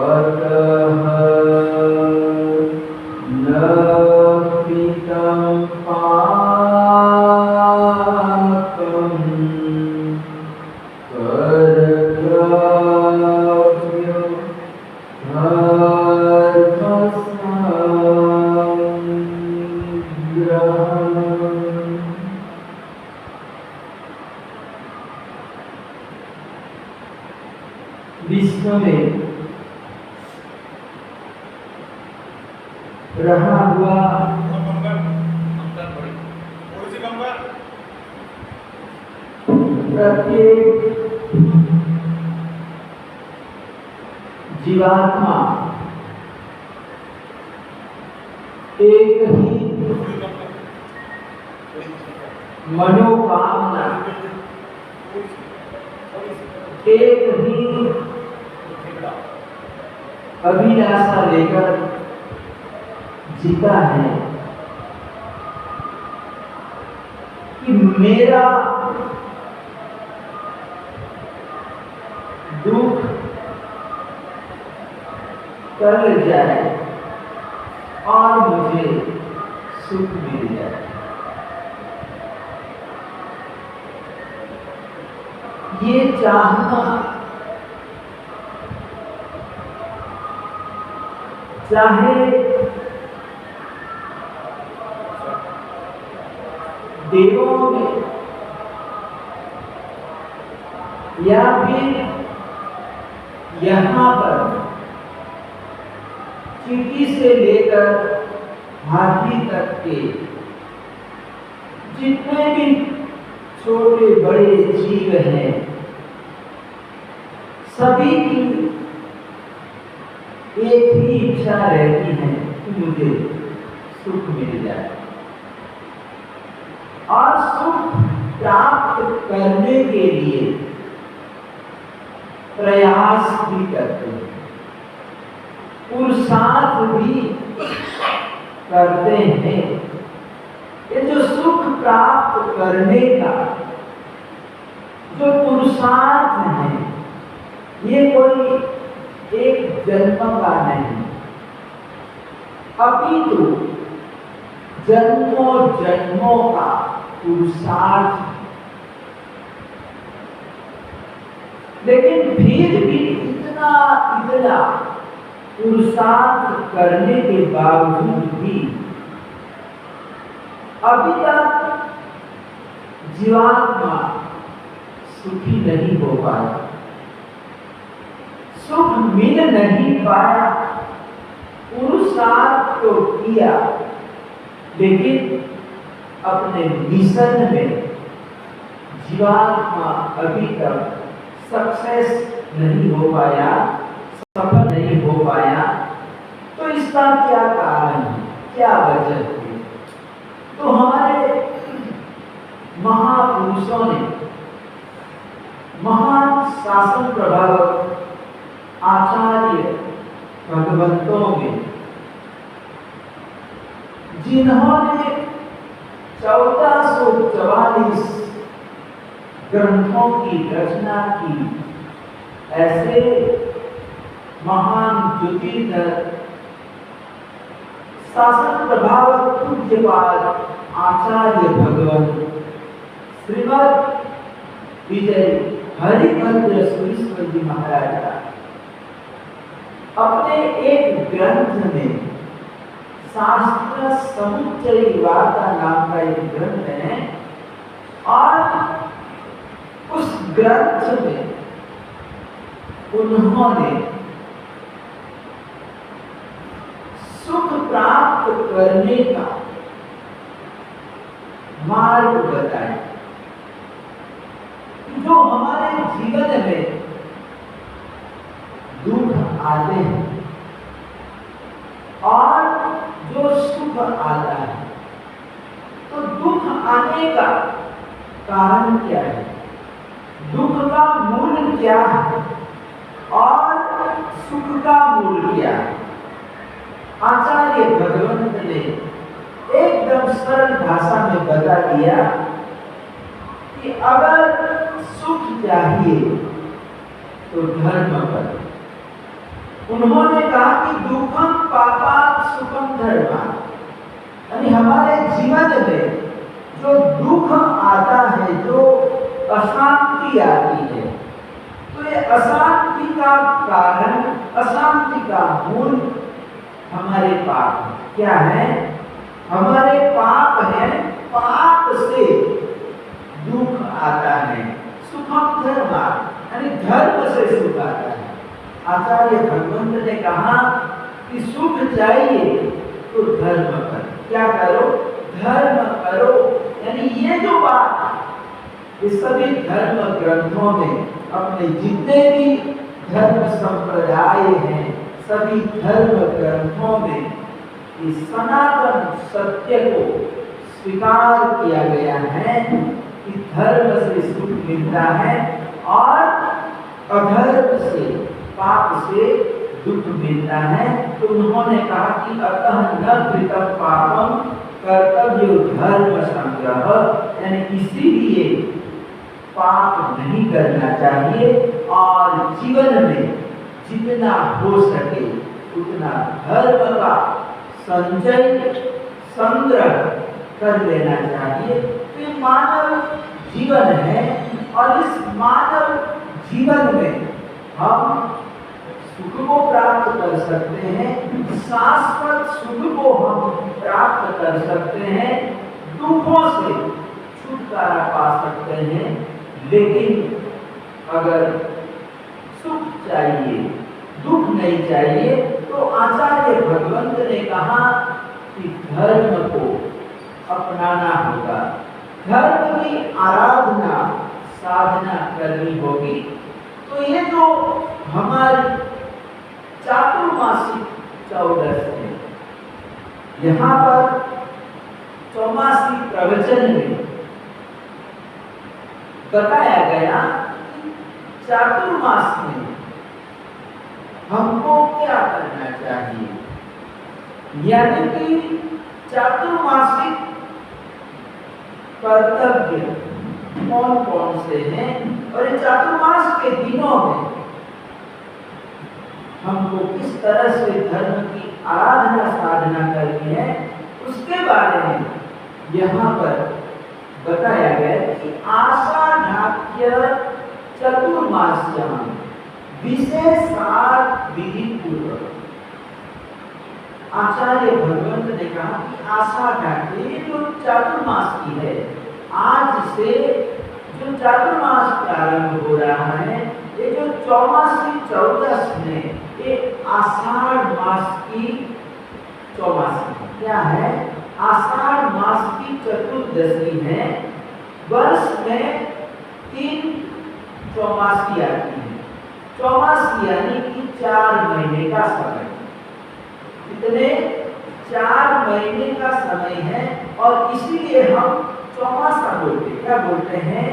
अतः न पितं पापं कर्तव्यं धर्मसंग्रहम्। विश्व में रहा हुआ प्रत्येक जीवात्मा एक ही मनोकामना, एक ही अभिलाषा लेकर जीता है कि मेरा दुख टल जाए और मुझे सुख मिल जाए। ये चाहना चाहे देवों में या फिर यहाँ पर चींटी से लेकर हाथी तक के जितने भी छोटे बड़े जीव हैं, सभी की एक ही इच्छा रहती है कि मुझे सुख मिल जाए और सुख प्राप्त करने के लिए प्रयास भी करते हैं, पुरुषार्थ भी करते हैं। ये जो सुख प्राप्त करने का जो पुरुषार्थ है, ये कोई एक जन्म का नहीं, अपितु जन्मों जन्मों का पुरुषार्थ। लेकिन फिर भी इतना पुरुषार्थ करने के बावजूद भी अभी तक जीवात्मा सुखी नहीं हो पाया, सुख मिल नहीं पाया। पुरुषार्थ तो किया, लेकिन अपने मिशन में जीवात्मा अभी तक सक्सेस नहीं हो पाया, सफल नहीं हो पाया। तो इसका क्या कारण है, क्या वजह है? तो हमारे महापुरुषों ने, महान शासन प्रभावक आचार्य भगवंतों में, जिन्होंने 1444 ग्रंथों की रचना की, ऐसे महान ज्योतिर्धर शासन प्रभावक पूज्यपाद आचार्य भगवंत श्रीमद विजय हरिभद्र सुरेश्वर जी महाराज का अपने एक ग्रंथ में, शास्त्र समुच्चय वार्ता नाम का एक ग्रंथ है, और उस ग्रंथ में उन्होंने सुख प्राप्त करने का मार्ग बताया। जो हमारे जीवन में दुख आते हैं और जो सुख आता है, तो दुख आने का कारण क्या है, दुख का मूल क्या है और सुख का मूल क्या है? आचार्य भगवंत ने एकदम सरल भाषा में बता दिया कि अगर सुख चाहिए तो धर्म करो, उन्होंने कहा कि दुखम पापात् सुखम धर्मा, यानी हमारे जीवन में जो दुख आता है, जो अशांति आती है, तो ये अशांति का कारण, अशांति का मूल हमारे पाप क्या है? हमारे पाप है। पाप से दुख आता है। सुखम धर्म, यानी धर्म से सुख आता है। आचार्य भगवंत ने कहा कि सुख चाहिए तो धर्म करो। क्या करो? धर्म करो। यानी ये जो बात इस सभी धर्म ग्रंथों में, अपने जितने भी धर्म संप्रदाय हैं, सभी धर्म ग्रंथों में इस सनातन सत्य को स्वीकार किया गया है कि धर्म से सुख मिलता है और अधर्म से, पाप से दुख मिलता है। तो उन्होंने कहा कि अतः न कृतं पापम कर्तव्यो धर्म संग्रह, यानी इसीलिए पाप नहीं करना चाहिए और जीवन में जितना हो सके उतना धर्म का संचय, संग्रह कर लेना चाहिए। तो ये मानव जीवन है और इस मानव जीवन में हम सुख को प्राप्त कर सकते हैं, शाश्वत सुख को हम प्राप्त कर सकते हैं, दुखों से छुटकारा पा सकते हैं। लेकिन अगर सुख चाहिए, दुख नहीं चाहिए, तो आचार्य भगवंत ने कहा कि धर्म को अपनाना होगा, धर्म की आराधना, साधना करनी होगी। तो ये जो हमारी चातुर्मासिक चौदस है, यहाँ पर चौमासी प्रवचन में बताया गया चातुर्मास में हमको क्या करना चाहिए, यानी कि चातुर्मासिक कर्तव्य कौन कौन से हैं और इन चातुर्मास के दिनों में हमको किस तरह से धर्म की आराधना साधना करनी है, उसके बारे में यहाँ पर बताया गया कि आषाढ़ाख्य चतुर्मास्याम विशेषार्थ विधि पूर्वक। आचार्य भगवंत ने कहा कि आषाढ़ाख्य जो चातुर्मास की है, आज से जो चातुर्मास प्रारंभ हो रहा है, ये जो चौमासी चौदस में ये आषाढ़ मास की चौमासी क्या है? आषाढ़ मास की चतुर्दशी है। वर्ष में 3 चौमासी आती है। चौमासी यानी कि 4 महीने का समय। कितने? 4 महीने का समय है और इसीलिए हम चौमासा बोलते हैं। क्या बोलते हैं?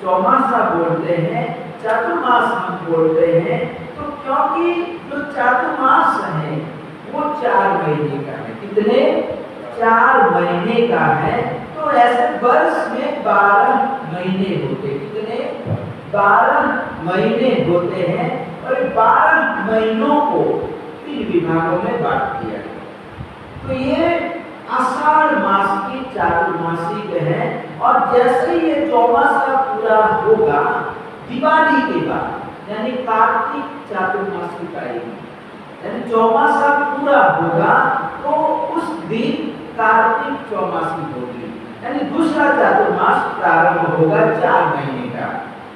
चौमासा बोलते हैं, चातुर्मास हम बोलते हैं। तो क्योंकि जो चातुर्मास है वो 4 महीने का है। कितने? 4 महीने का है। तो ऐसे वर्ष में 12 महीने होते। कितने? 12 महीने होते हैं और 12 महीनों को 3 विभागों में बांट दिया। तो ये आषाढ़ मास की चातुर्मासिक है और जैसे ये चौमासा पूरा होगा दिवाली के बाद, यानी कार्तिक चातुर्मासिक आएगी, यानी चौमासा पूरा होगा तो उस दिन कार्तिक चौमासी होगी, यानी दूसरा चातुर्मास प्रारंभ होगा 4 महीने का,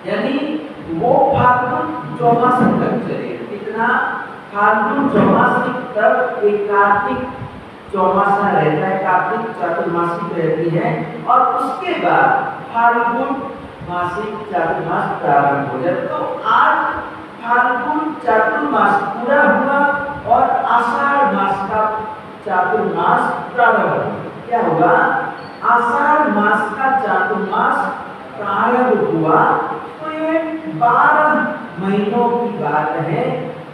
यानी वो फाल्गुन चौमासी तक चलेगा। कितना? फाल्गुन चौमासी तक एक कार्तिक चौमासा रहता है, कार्तिक चातुर्मासी रहती है और उसके बाद फाल्गुन मासिक चातुर्मास प्रारंभ हो जाए। तो आज फाल्गुन चातुर्मास पूरा हुआ और आषाढ़ मास का चातुर्मास प्रारंभ हुआ। क्या होगा? आषाढ़ मास का चातुर्मास प्रारंभ हुआ। तो ये 12 महीनों की बात है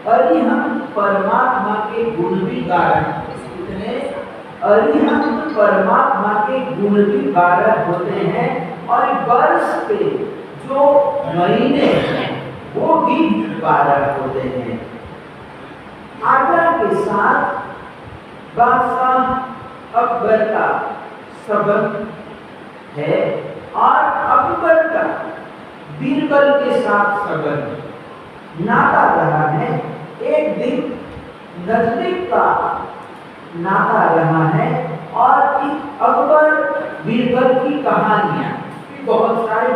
और ये हम परमात्मा के गुण भी गा रहे हैं। कितने? अरिहंत परमात्मा के गुण भी 12 होते हैं और वर्ष के जो महीने हैं वो भी 12 होते हैं। के साथ बादशाह अकबर का संबंध है और अकबर का बीरबल के साथ संबंध नाता रहा है। एक दिन नजदीक का नाता रहा है और इस अकबर बीरबल की कहानियां बहुत सारे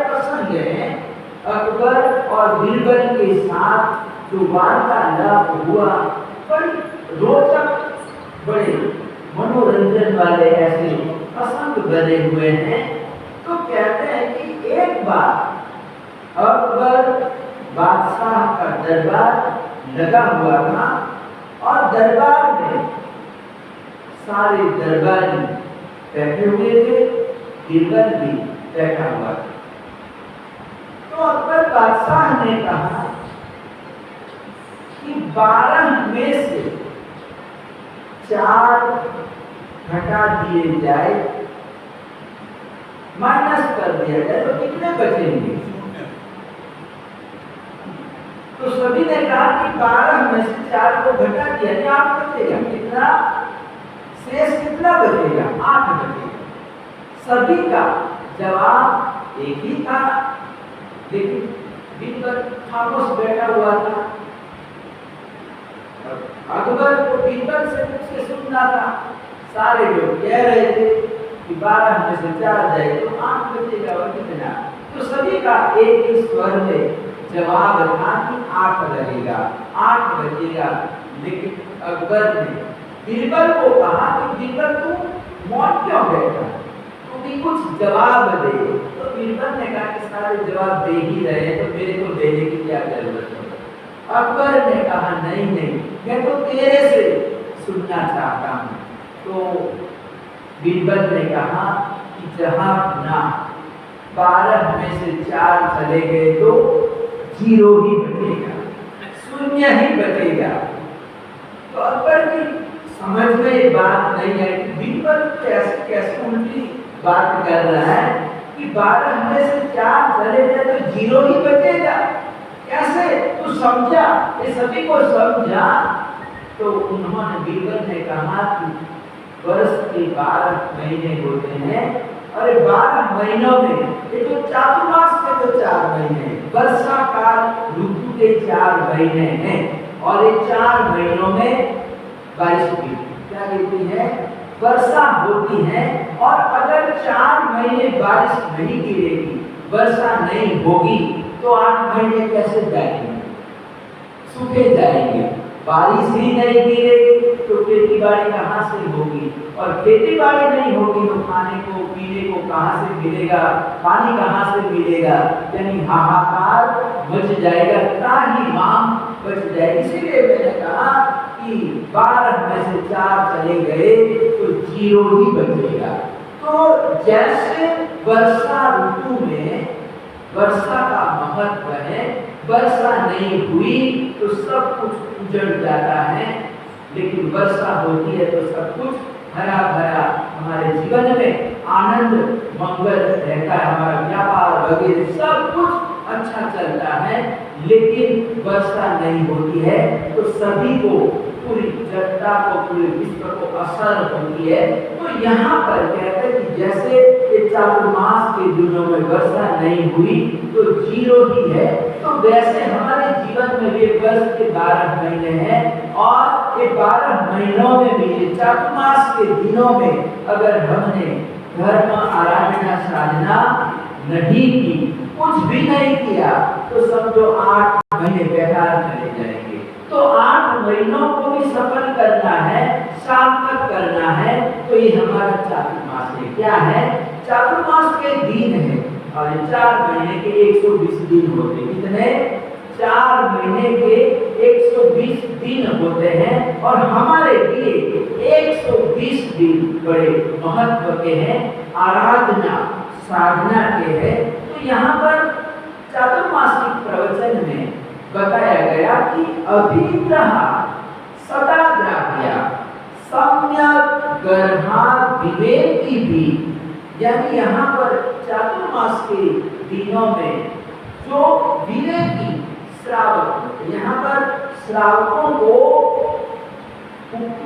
प्रसंग हैं। अकबर और बीरबल के साथ जो वार्तालाप हुआ बड़ी रोचक, बड़े मनोरंजन वाले ऐसे प्रसंग बने हुए हैं। तो कहते हैं कि एक बार अकबर बादशाह का दरबार लगा हुआ था और दरबार में सारे दरबारी बैठे हुए थे, बीरबल भी बैठा हुआ था। तो अकबर बादशाह ने कहा कि 12 में से 4 घटा दिए जाए, माइनस कर दिया जाए तो कितने बचेंगे? तो सभी ने कहा कि 12 में से 4 को घटा दिया जाए 8 बचेगा। कितना शेष कितना बचेगा? 8 बचेगा। सभी का जवाब एक ही था, लेकिन बीरबल खामोश बैठा हुआ था। अकबर को बीरबल से कुछ सुनना था। सारे लोग कह रहे थे कि 12 में से 4 जाए तो 8 बचेगा और कितना। तो सभी का एक ही स्वर में जवाब था कि 8 लगेगा, 8 बचेगा। लेकिन अकबर ने बीरबल को कहा कि बीरबल तू मौन क्यों बैठा, तू भी कुछ जवाब दे। तो बीरबल ने कहा कि सारे जवाब दे ही रहे तो मेरे को देने की क्या जरूरत है। अकबर ने कहा नहीं, मैं तो तेरे से सुनना चाहता हूँ। तो बीरबल ने कहा कि जहां ना 12 में से 4 चले गए तो 0 ही बचेगा, 0 ही बचेगा। तो अकबर की समझ में ये बात नहीं है कि बीरबल कैसे उल्टी बात कर रहा है कि 12 में से 4 चले गए तो 0 ही बचेगा। कैसे तू समझा? ये सभी को समझा। तो उन्होंने बीरबल ने कहा कि वर्ष के 12 महीने होते हैं और 12 महीनों में ये जो चातुर्मास के जो 4 महीने, वर्षा काल ऋतु के 4 महीने हैं और ये 4 महीनों में बारिश की क्या कहती है, वर्षा होती है। और अगर 4 महीने बारिश नहीं गिरेगी, वर्षा नहीं होगी तो 8 महीने कैसे जाएंगे? सूखे जाएंगे। बारिश ही नहीं गिरेगी तो खेती बाड़ी कहाँ से होगी, और खेती बाड़ी नहीं होगी तो खाने को पीने को कहाँ से मिलेगा, पानी कहाँ से मिलेगा। यानी हाहाकार मच जाएगा, त्राही माम बच जाएगी। इसीलिए मैंने कहा कि 12 में से 4 चले गए तो 0 ही बचेगा। तो जैसे वर्षा ऋतु में वर्षा का महत्व है, वर्षा नहीं हुई तो सब कुछ उजड़ जाता है, लेकिन वर्षा होती है तो सब कुछ हरा भरा हमारे जीवन में आनंद मंगल रहता है, हमारा व्यापार वगैरह सब कुछ अच्छा चलता है। लेकिन वर्षा नहीं होती है तो सभी को, पूरी जनता को, पूरे विश्व को असर होती है। तो यहाँ पर कहते हैं कि जैसे ये चातुर्मास के दिनों में वर्षा नहीं हुई तो 0 ही है, तो वैसे हमारे जीवन में ये वर्ष के 12 महीने हैं और ये 12 महीनों में भी ये चातुर्मास के दिनों में अगर हमने धर्म आराधना साधना नहीं की, कुछ भी नहीं किया, तो समझो 8 महीने बेकार चले जाएंगे। तो 8 महीनों को भी सफल करना है, सार्थक करना है, तो ये हमारा चातुर्मास है। क्या है? चातुर्मास के दिन है और 4 महीने के 120 दिन होते हैं। कितने? 4 महीने के 120 दिन होते हैं और हमारे लिए 120 दिन बड़े महत्व के हैं, आराधना साधना के हैं। तो यहाँ पर चातुर्मासिक प्रवचन में बताया गया कि अभिग्रह सदाग्राह्य सम्यक गर्भा विवेकी भी, यानी यहाँ पर चातुर्मास के दिनों में जो विवेकी श्रावक, यहाँ पर श्रावकों को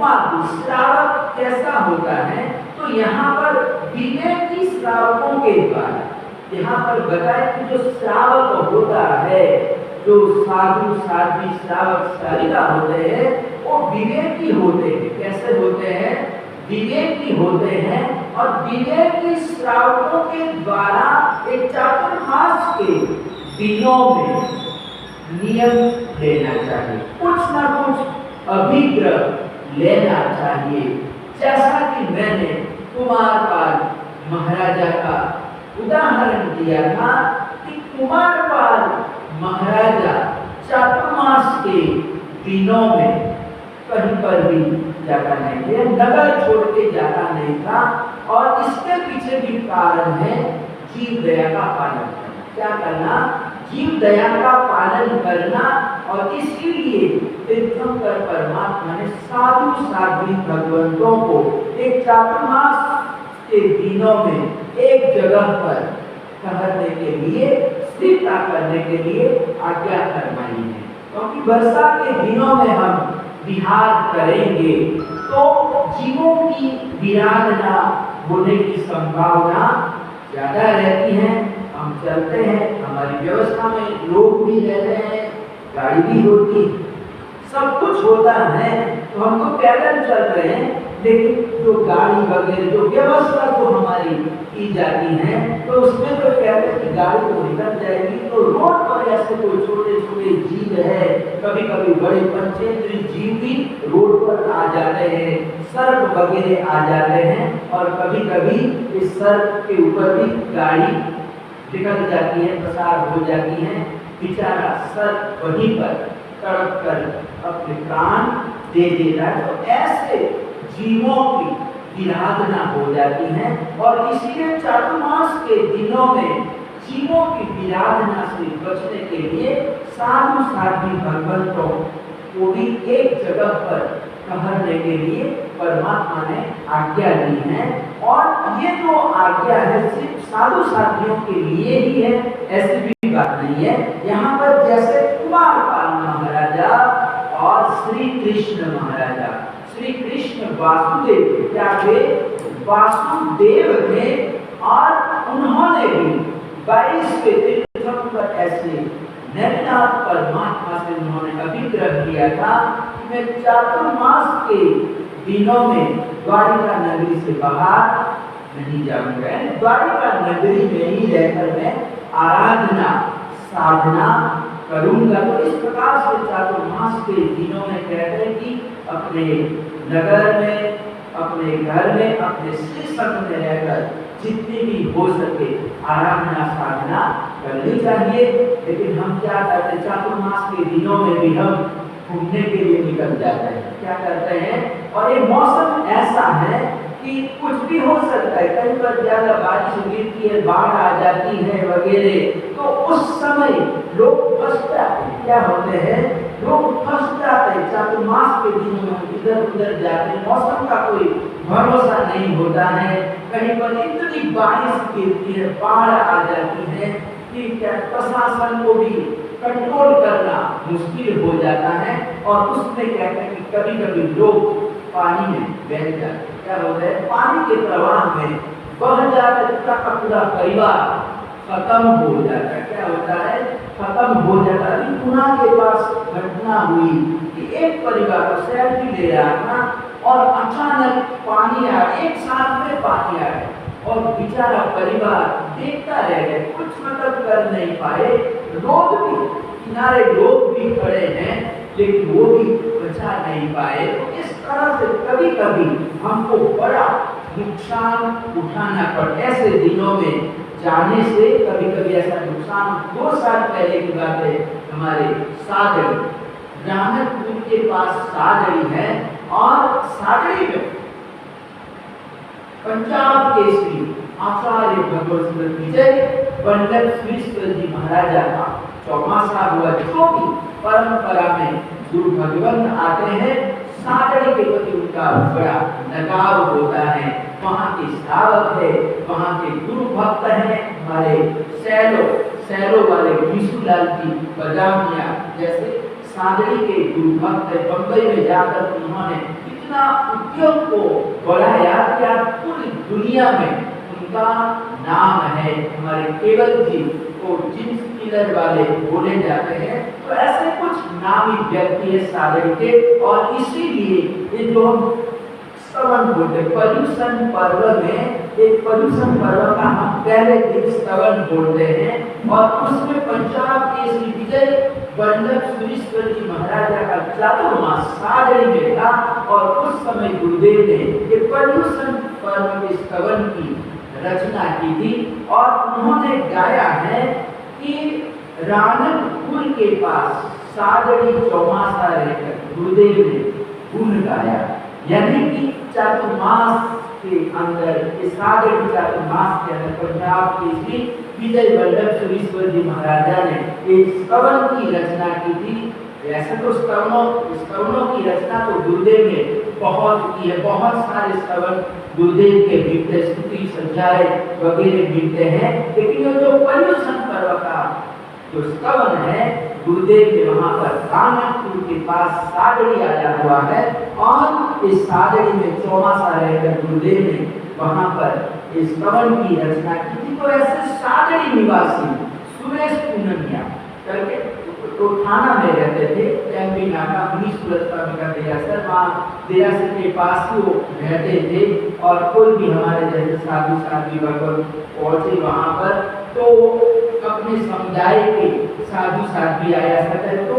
उपमा श्रावक कैसा होता है, तो यहाँ पर विवेकी श्रावकों के द्वारा यहाँ पर बताया कि जो श्रावक होता है, जो साधु साध्वी श्रावक श्राविका होते हैं, वो विवेकी होते हैं। कैसे होते हैं? विवेकी होते हैं। और विवेकी श्रावकों के द्वारा एक चातुर्मास के दिनों में नियम लेना चाहिए, कुछ ना कुछ अभिग्रह लेना चाहिए। जैसा कि मैंने कुमारपाल महाराजा का उदाहरण दिया था कि कुमारपाल महाराजा चातुर्मास के दिनों में कहीं पर भी जाता नहीं था, नगर छोड़ के जाता नहीं था। और इसके पीछे भी कारण है जीव दया का पालन करना। क्या करना? जीव दया का पालन करना। और इसीलिए तीर्थंकर परमात्मा ने साधु साध्वी भगवंतों को एक चातुर्मास के दिनों में एक जगह पर ठहरने के लिए, स्थिरता करने के लिए आज्ञा फरमाई है। क्योंकि वर्षा के दिनों में हम विहार करेंगे तो जीवों की विराधना होने की संभावना ज्यादा रहती है। हम चलते हैं, हमारी व्यवस्था में लोग भी रहते हैं, गाड़ी भी होती, सब कुछ होता है, तो हम तो पैदल चल रहे हैं, लेकिन जो गाड़ी वगैरह जो व्यवस्था जो हमारी की जाती है, तो उसमें तो कहते हैं कि गाड़ी तो निकल जाएगी, तो रोड पर ऐसे कोई छोटे छोटे जीव है, कभी कभी बड़े पंचेंद्रीय जीव भी रोड पर आ जाते हैं, सर्प वगैरह आ जाते हैं, और कभी कभी इस सर्प के ऊपर भी गाड़ी निकल जाती है, प्रसार हो जाती है। बेचारा सर्प वहीं पर तड़प कर अपने प्राण दे देता है। तो ऐसे जीवों की विराधना हो जाती है। और इसीलिए चातुर्मास के दिनों में जीवों की विराधना से बचने के लिए साधु साध्वी भगवंतों को भी एक जगह पर ठहरने के लिए परमात्मा ने आज्ञा दी है। और ये जो आज्ञा है सिर्फ साधु साध्वियों के लिए ही है, ऐसी भी बात नहीं है। यहाँ पर जैसे कुमारपाल महाराजा और श्री कृष्ण महाराजा, श्री कृष्ण वासुदेव क्या थे? वासुदेव थे। और उन्होंने भी 22वें तीर्थंकर ऐसे नैनाथ परमात्मा से उन्होंने अभिग्रह किया था कि मैं चातुर्मास के दिनों में द्वारिका नगरी से बाहर नहीं जाऊंगा, द्वारिका नगरी में ही रहकर मैं आराधना साधना करूंगा। तो इस प्रकार से चातुर्मास के दिनों में कहते हैं कि अपने नगर में, अपने घर में, अपने श्री संग में रहकर जितनी भी हो सके आराधना साधना करनी चाहिए। लेकिन हम क्या करते हैं? चातुर्मास के दिनों में भी हम घूमने के लिए निकल जाते हैं। क्या करते हैं? और ये मौसम ऐसा है कि कुछ भी हो सकता है, कहीं पर ज्यादा बारिश गिरती है, बाढ़ आ जाती है वगैरह, तो उस समय लोग फंस जाते हैं। क्या होते हैं? लोग फंस जाते हैं। चातुर्मास के दिनों में हम इधर उधर जाते हैं, मौसम का कोई भरोसा नहीं होता है, कहीं पर इतनी बारिश गिरती है, बाढ़ आ जाती है कि क्या प्रशासन को भी कंट्रोल करना मुश्किल हो जाता है। और उसमें कहते हैं कि कभी कभी लोग पानी में बह जाते हैं। क्या होता है? पानी के प्रवाह में बह जाते, का पूरा परिवार खत्म हो जाता है। क्या होता है? खत्म हो जाता है। पुणे के पास घटना हुई कि एक परिवार सेल्फी ले रहा था और अचानक पानी आ, एक साथ में पानी आ गया और बेचारा परिवार देखता रह गया, कुछ मतलब कर नहीं पाए। लोग भी किनारे लोग भी खड़े हैं, लेकिन वो भी बचा नहीं पाए। तो इस तरह से कभी कभी हमको बड़ा नुकसान उठाना पड़ता है। ऐसे दिनों में जाने से कभी कभी ऐसा नुकसान, 2 साल पहले की बात है, हमारे सादड़ी ग्रामपुर के पास सादड़ी है, और सादड़ी में पंजाब केसरी आचार्य भगवत विजय पंडित विश्व जी महाराजा का चौमासा हुआ, जो भी परंपरा में गुरु भगवंत आते हैं, सादड़ी के प्रति उनका बड़ा लगाव होता है। वहाँ के श्रावक है, वहाँ के गुरु भक्त हैं, हमारे सैलो वाले विशुलाल जी बदामिया जैसे सादड़ी के गुरु भक्त। बम्बई में जाकर उन्होंने इतना उद्योग को बढ़ाया कि आज पूरी दुनिया में उनका नाम है। हमारे केवल जी को जिन्स किलर वाले बोले जाते हैं। तो ऐसे कुछ नामी व्यक्ति है सागर के, और इसीलिए ये जो हम स्तवन बोलते, पर्यूषण पर्व में एक पर्यूषण पर्व का हम पहले दिन स्तवन बोलते हैं, और उसमें पंजाब के श्री विजय वल्लभ सुरीश्वर जी महाराजा का चातुर्मास सागरी में था, और उस समय गुरुदेव ने ये पर्यूषण पर्व के स्तवन की रचना की थी। और उन्होंने गाया है कि रानकपुर के पास सागरी चौमासा रहकर गुरुदेव ने गुण गाया, यानी कि चातुर्मास के अंदर, इस सागरी चातुर्मास के अंदर पंजाब के श्री विजय वल्लभ सुरीश्वर जी महाराजा ने एक स्तवन की रचना की थी। ऐसे तो स्तवनों की रचना तो गुरुदेव ने बहुत की है, बहुत सारे स्तवन गुरुदेव के मिलते, स्तुति संध्याएं वगैरह मिलते हैं, लेकिन ये जो पर्यूषण पर्व का जो स्तवन है, गुरुदेव ने वहां पर रानकपुर के पास सागरी आया हुआ है, और इस सागरी में चौमासा रहकर गुरुदेव ने वहां पर इस स्तवन की रचना की थी। तो ऐसे सागरी निवासी सुरेश पूनमिया करके तो थाना में रहते थे, एमपी नाका मुनि सूरत स्वामी का देरासर, वहाँ देरासर के पास ही वो रहते थे। और कोई भी हमारे जैसे साधु साध्वी भगवान पहुंचे वहाँ पर, तो अपने समुदाय के साधु साध्वी आया करते तो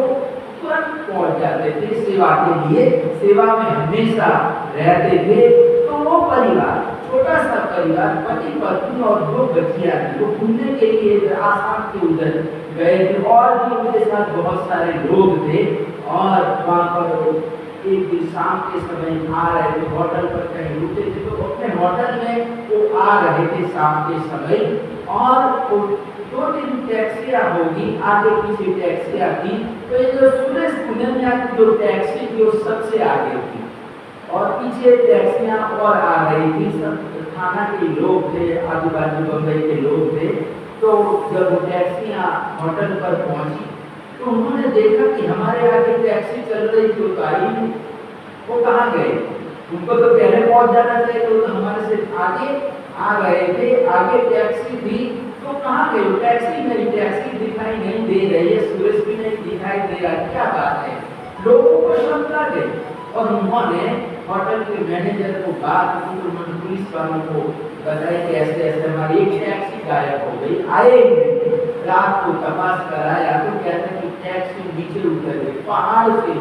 तुरंत पहुंच जाते थे सेवा के लिए, सेवा में हमेशा रहते थे। तो वो परिवार, छोटा सा परिवार, पति पत्नी और 2 बच्चियां थी, वो घूमने के लिए आसाम के उधर गए थे, और भी उनके साथ बहुत सारे लोग थे। और वहाँ पर एक दिन शाम के समय आ रहे थे, होटल पर कहीं रुके थे, तो अपने होटल में वो आ रहे थे शाम के समय, और 2-3 टैक्सियां होगी, आगे पीछे टैक्सियां थी। तो ये जो सुरेश पूनमिया की जो टैक्सी थी वो सबसे आगे थी, और पीछे टैक्सियां और आ रही थी। सब थाना के लोग थे, आजू बाजू बम्बई के लोग थे। तो जब वो टैक्सियां होटल पर पहुंची, तो उन्होंने देखा कि हमारे आगे टैक्सी चल रही थी, तो आई नहीं, वो कहाँ गए? उनको तो पहले पहुंच जाना चाहिए, तो हमारे से आगे आ गए थे, आगे टैक्सी थी, तो कहाँ गए? टैक्सी नहीं, टैक्सी दिखाई नहीं दे रही है, सूरज भी नहीं दिखाई दे रहा, क्या बात है? लोगों को शंका गई, और उन्होंने होटल के मैनेजर को बात की, तो उन्होंने पुलिस वालों को बताया कि ऐसे ऐसे हमारी एक टैक्सी गायब हो गई। आए रात को तपास कराया, तो कहते हैं कि टैक्सी नीचे उतर गई, पहाड़ से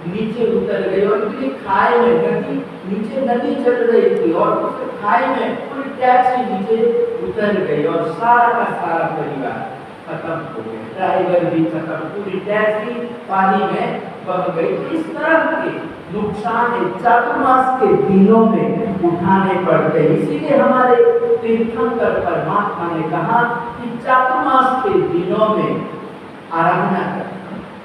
नीचे उतर गई, और इतनी खाई में नदी, नीचे नदी चल रही थी, और उस खाई में पूरी टैक्सी नीचे उतर गई, और सारा का सारा परिवार खत्म हो गया, ड्राइवर भी खत्म, पूरी टैक्सी पानी में बह गई। इस तरह के नुकसान चातुर्मास के दिनों में उठाने पड़ते हैं। इसीलिए हमारे तीर्थंकर परमात्मा ने कहा कि चातुर्मास के दिनों में आराधना कर,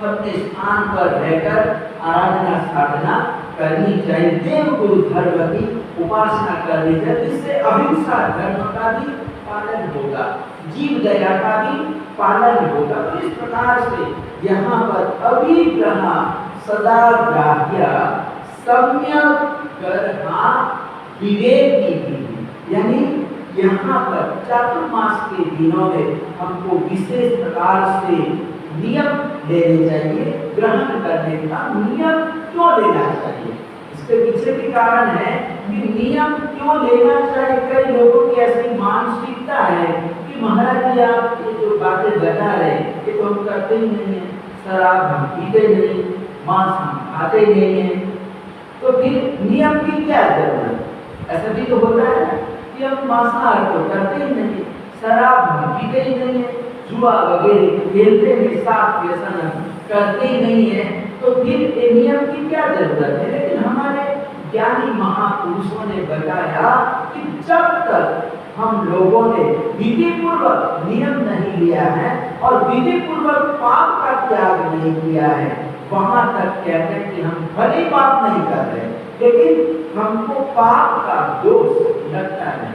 अपने स्थान पर रहकर आराधना साधना करनी चाहिए, देव गुरु धर्म की उपासना करनी चाहिए, जिससे अहिंसा धर्म का भी पालन होगा, जीव दया का भी पालन होगा। तो इस प्रकार से यहाँ पर अभिग्रह सदा ग्राह्य सम्यक गर्हा विवेकी भी, यानी यहाँ पर चातुर्मास के दिनों में हमको विशेष प्रकार से नियम लेने चाहिए। ग्रहण करने का नियम क्यों लेना चाहिए, इसके पीछे भी कारण है कि नियम क्यों लेना चाहिए। कई लोगों की ऐसी मानसिकता है कि महाराज जी आप ये जो बातें बता रहे हैं ये तो हम करते ही नहीं है, शराब हम पीते नहीं, मांस हम खाते नहीं है, तो फिर नियम की क्या जरूरत? ऐसा भी तो होता है कि हम मांसाहार तो करते ही नहीं, शराब हम पीते ही नहीं है, जुआ वगैरह खेलते नहीं, साफ व्यसन करते ही नहीं है, तो फिर नियम की क्या जरूरत है? लेकिन हमारे ज्ञानी महापुरुषों ने बताया कि जब तक हम लोगों ने विधि पूर्वक नियम नहीं लिया है और विधि पूर्वक पाप का त्याग नहीं किया है, वहां तक कहते हैं कि हम भले पाप नहीं कर रहे, लेकिन हमको पाप का दोष लगता है,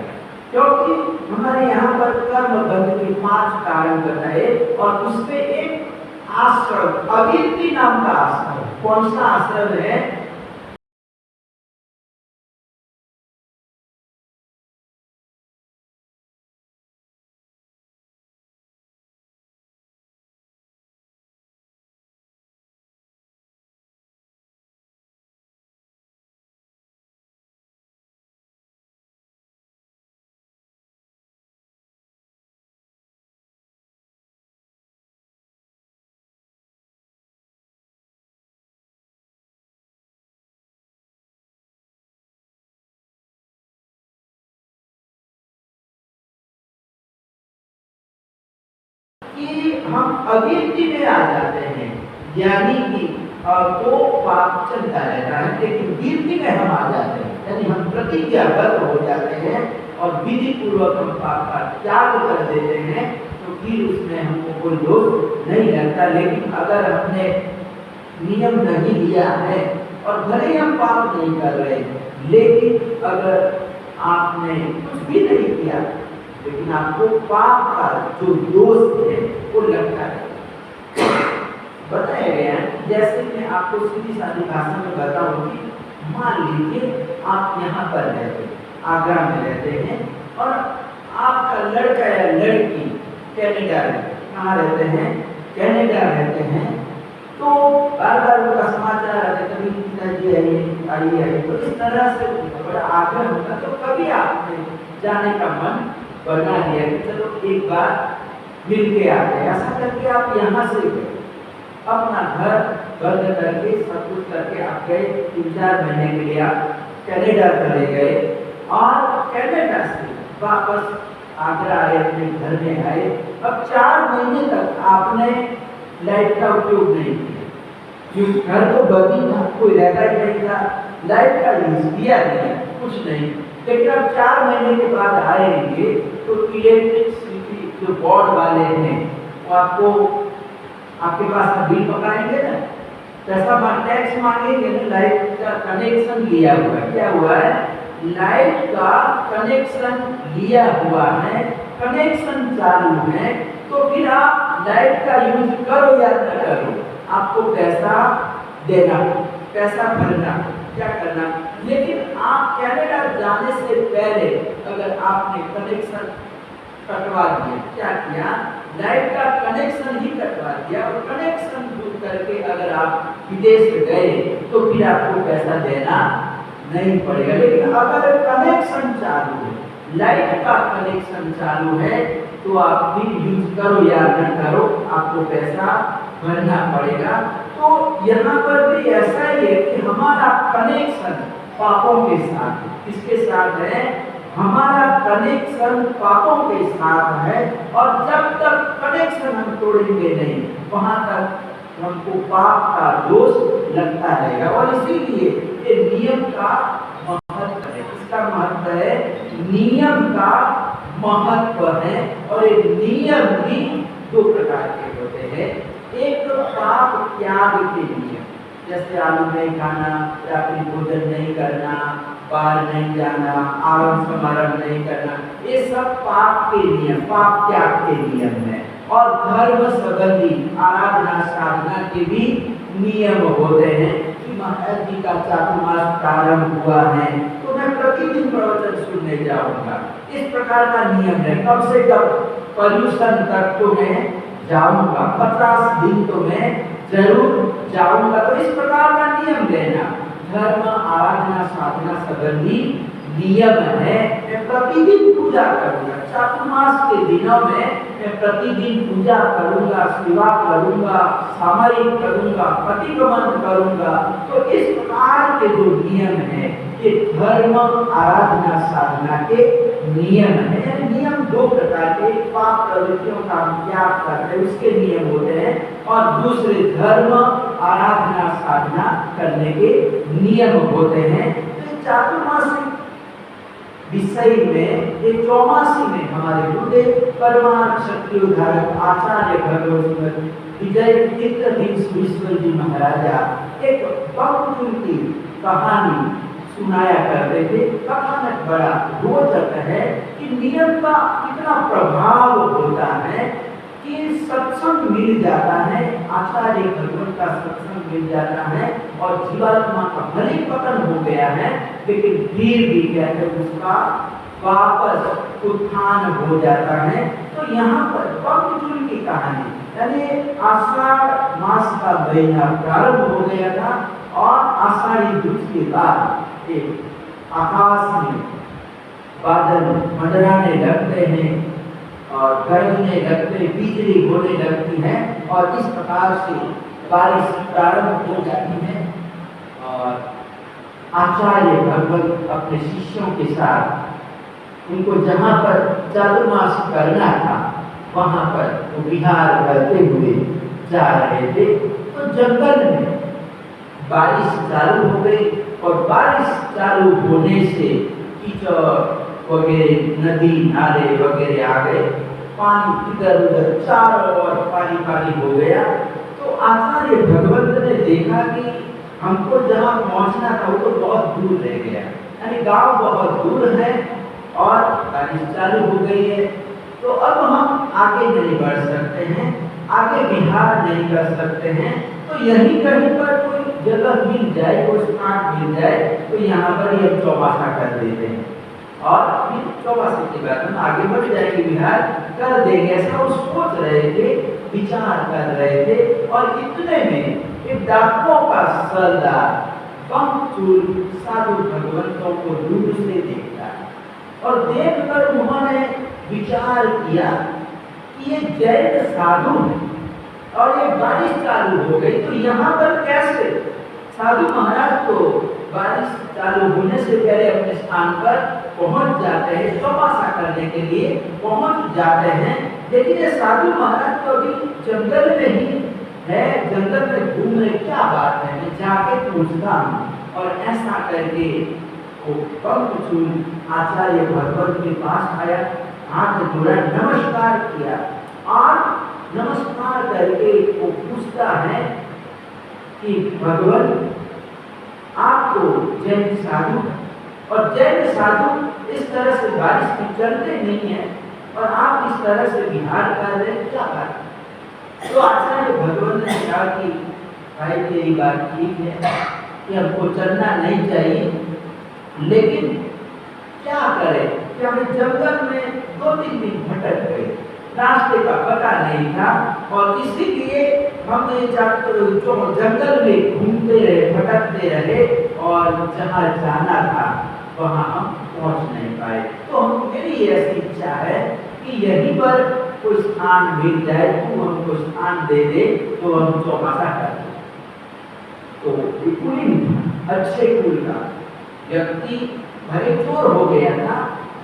क्योंकि हमारे यहाँ पर कर्म बंध के 5 कारण बताए, और उसमें एक आश्रम, अवीरती नाम का आश्रम, कौन सा आश्रम है? हम अगिनती में आ जाते हैं, यानी कि तो पाप चलता रहता है, लेकिन गिनती में हम आ जाते हैं, यानी हम प्रतिज्ञाबद्ध हो जाते हैं और विधि पूर्वक हम पाप का त्याग कर देते हैं, तो फिर उसमें हमको कोई दोष नहीं लगता। लेकिन अगर हमने नियम नहीं लिया है और भले ही हम पाप नहीं कर रहे, लेकिन अगर आपने कुछ भी नहीं किया, लेकिन आपको पाप का जो दोष है वो लगता है। बताया गया है, जैसे मैं आपको सीधी सादी भाषा में बताऊं कि मान लीजिए आप यहाँ पर रहते हैं, आगरा में रहते हैं, और आपका लड़का या लड़की कनाडा में, कहाँ रहते हैं, कनाडा रहते हैं, तो बार बार उनका समाचार आते, कभी पिताजी आइए, तो इस तरह से बड़ा आग्रह होता, तो कभी आपने जाने का मन बना लिया कि चलो एक बार मिल के आते हैं। ऐसा करके आप यहाँ से अपना घर बंद करके सब कुछ करके आप गए, 3-4 महीने के लिए आप कनाडा चले गए, और कनाडा से वापस आगरा आए, अपने घर में आए। अब 4 महीने तक आपने लाइट का उपयोग नहीं किया, क्योंकि घर तो बंद ही था, कोई रहता ही नहीं था, लाइट का यूज किया नहीं, कुछ नहीं। लेकिन अब 4 महीने के बाद आएंगे तो इलेक्ट्रिसिटी जो बोर्ड वाले हैं वो आपको आपके पास बिल पकाएंगे ना, पैसा टैक्स मांगेंगे ना। लाइट का कनेक्शन लिया हुआ है, क्या हुआ है, लाइट का कनेक्शन लिया हुआ है, कनेक्शन चालू है, तो फिर आप लाइट का यूज करो या न करो, आपको पैसा देना, पैसा भरना, क्या करना। लेकिन आप कनाडा जाने से पहले अगर आपने कनेक्शन कटवा दिया, क्या किया, लाइट का कनेक्शन ही कटवा दिया, और कनेक्शन दूर करके अगर आप विदेश गए तो फिर आपको पैसा देना नहीं पड़ेगा। लेकिन अगर कनेक्शन चालू है, लाइट का कनेक्शन चालू है, तो आप फिर यूज करो या न करो, आपको पैसा भरना पड़ेगा। तो यहाँ पर भी ऐसा ही है कि हमारा कनेक्शन पापों के साथ, किसके साथ है, हमारा कनेक्शन पापों के साथ है, और जब तक कनेक्शन हम तोड़ेंगे नहीं, वहां तक हमको पाप का दोष लगता रहेगा। और इसीलिए ये नियम का महत्व है, इसका महत्व है, नियम का महत्व है। और ये नियम भी 2 प्रकार के होते हैं, एक पाप त्याग के नियम, जैसे आलू नहीं खाना, या फिर भोजन नहीं करना, बाहर नहीं जाना, आरंभ समारंभ नहीं करना, ये सब पाप के नियम, पाप त्याग के नियम है। और धर्म संबंधी आराधना साधना के भी नियम होते हैं कि महाराज जी का चातुर्मास प्रारंभ हुआ है तो मैं प्रतिदिन प्रवचन सुनने जाऊंगा, इस प्रकार का नियम है। कम से कम पर्यूषण तक तो मैं जाऊंगा, 50 दिन तो मैं जरूर जाऊंगा। तो इस प्रकार का नियम लेना धर्म आराधना साधना संबंधी नियम है। मैं प्रतिदिन पूजा करूंगा, चातुर्मास के दिनों में मैं प्रतिदिन पूजा करूंगा, सेवा करूंगा, सामयिक करूंगा, प्रतिक्रमण करूंगा। तो इस प्रकार के जो नियम है ये धर्म आराधना साधना के नियम है। नियम 2 प्रकार के, पाप प्रवृत्तियों का त्याग करते उसके नियम होते हैं, और दूसरे धर्म आराधना साधना करने के नियम होते हैं। तो चातुर्मासिक विषय में, ये 84 में हमारे गुरुदेव परमार्थ शक्तियोद्धारक आचार्य भगवत विजय तीर्थधीश्वर जी महाराजा एक बकचूल की कहानी सुनाया करते थे। कथानक बड़ा रोचक है कि नियम का कितना प्रभाव होता है कि सत्संग मिल जाता है, आचार्य भगवत का सत्संग मिल जाता है, और जीवात्मा का भले पतन हो गया है, लेकिन फिर भी कहते उसका वापस उत्थान हो जाता है। तो यहाँ पर बकचूल की कहानी, यानी आषाढ़ मास का महीना प्रारंभ हो गया था, और आषाढ़ी दूज के बाद आकाश में बादल मंडराने लगते हैं और गरजने लगते, बिजली होने लगती है, और इस प्रकार से बारिश प्रारंभ हो जाती है। और आचार्य भगवत अपने शिष्यों के साथ उनको जहाँ पर चातुर्मास करना था वहां पर वो विहार करते हुए जा रहे थे। तो जंगल में बारिश चालू हो गई और बारिश चालू होने से कीचड़ वगैरह नदी नाले वगैरह आ गए, पानी इधर उधर चारों ओर पानी पानी हो गया। तो आचार्य भगवंत ने देखा कि हमको जहाँ पहुँचना था वो तो बहुत दूर रह गया, यानी गांव बहुत दूर है और बारिश चालू हो गई है, तो अब हम आगे नहीं बढ़ सकते हैं, आगे विहार नहीं कर सकते हैं। तो यहीं कहीं पर कोई जगह मिल जाए, कोई स्थान मिल जाए तो यहाँ पर ही हम चौमासा कर देते हैं और फिर चौमासे के बाद हम आगे बढ़ जाएंगे, विहार कर देंगे। ऐसा वो सोच रहे थे, विचार कर रहे थे। और इतने में एक डाकुओं का सरदार पंक्चूल साधु भगवंतों को दूर से देखता है और देखकर उन्होंने विचार किया कि ये जैन साधु है और ये बारिश चालू हो गई, तो यहाँ पर कैसे? साधु महाराज तो बारिश चालू होने से पहले अपने स्थान पर पहुंच जाते हैं, चौमासा करने के लिए पहुंच जाते हैं। लेकिन ये साधु महाराज तो अभी जंगल में ही है, जंगल में घूम रहे, क्या बात है, मैं जाके पूछता हूँ। और ऐसा करके वो पंक्चूल आचार्य भगवंत के पास आया, हाथ जोड़ा, नमस्कार किया और नमस्कार करके वो पूछता है कि भगवान आप तो जैन साधु और जैन साधु इस तरह से बारिश में चलते नहीं है और आप इस तरह से विहार कर रहे हैं, क्या बात? तो आचार्य भगवान ने कहा कि भाई तेरी बात ठीक है कि हमको चलना नहीं चाहिए, लेकिन क्या करें कि हमें जंगल में 2-3 दिन भटक गए, रास्ते का पता नहीं था और इसीलिए हमने जो जंगल में घूमते रहे, भटकते रहे और जहाँ जाना था वहाँ हम पहुँच नहीं पाए। तो मेरी ऐसी इच्छा है कि यहीं पर कोई स्थान मिल जाए, तू हमको स्थान दे दे तो हम चौमासा कर दें। तो कुलीन अच्छे कुल का व्यक्ति, भले चोर हो गया था,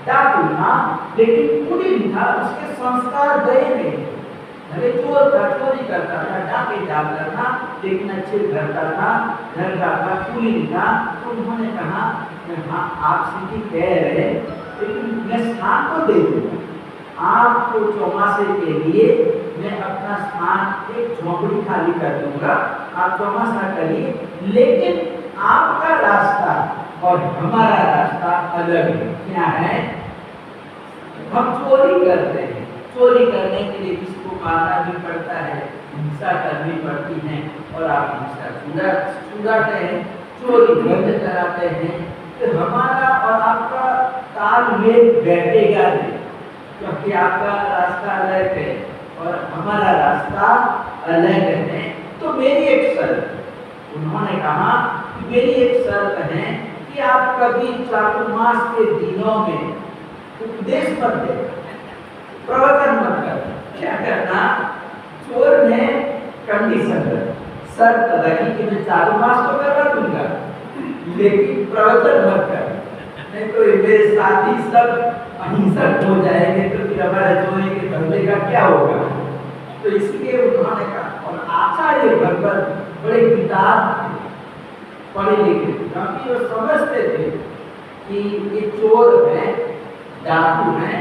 डाकू था, लेकिन कुलीन था, उसके संस्कार गए नहीं। भले चोर था, चोरी करता था, डाके डालता था, लेकिन अच्छे घर का था, घर का था, कुलीन था। तो उन्होंने कहा हाँ आप सीधी कह रहे, लेकिन मैं स्थान को दे दूंगा आपको, चौमासे के लिए मैं अपना स्थान एक झोपड़ी खाली कर दूंगा, आप चौमासा करिए, लेकिन आपका रास्ता और हमारा रास्ता अलग है। क्या है? हम चोरी करते हैं, चोरी करने के लिए किसको मारना भी पड़ता है, हिंसा करनी पड़ती है और आप हिंसा छुड़ाते हैं, चोरी बंद कराते हैं, तो हमारा और आपका तालमेल बैठेगा नहीं, क्योंकि आपका रास्ता अलग है और हमारा रास्ता अलग है। तो मेरी एक शर्त, उन्होंने कहा कि मेरी एक शर्त है कि आप कभी चातुर्मास के दिनों में उपदेश मत दे, प्रवचन मत कर। क्या करना? चोर ने कंडीशन शर्त रखी कि मैं चातुर्मास तो करवा दूंगा, लेकिन प्रवचन मत कर, नहीं तो मेरे साथी सब अहिंसक हो जाएंगे, तो फिर हमारे चोरी के धंधे का क्या होगा। तो इसलिए उन्होंने कहा, और आचार्य भगवत बड़े किताब पढ़े लिखे, क्योंकि वो समझते थे कि ये चोर है, डाकू है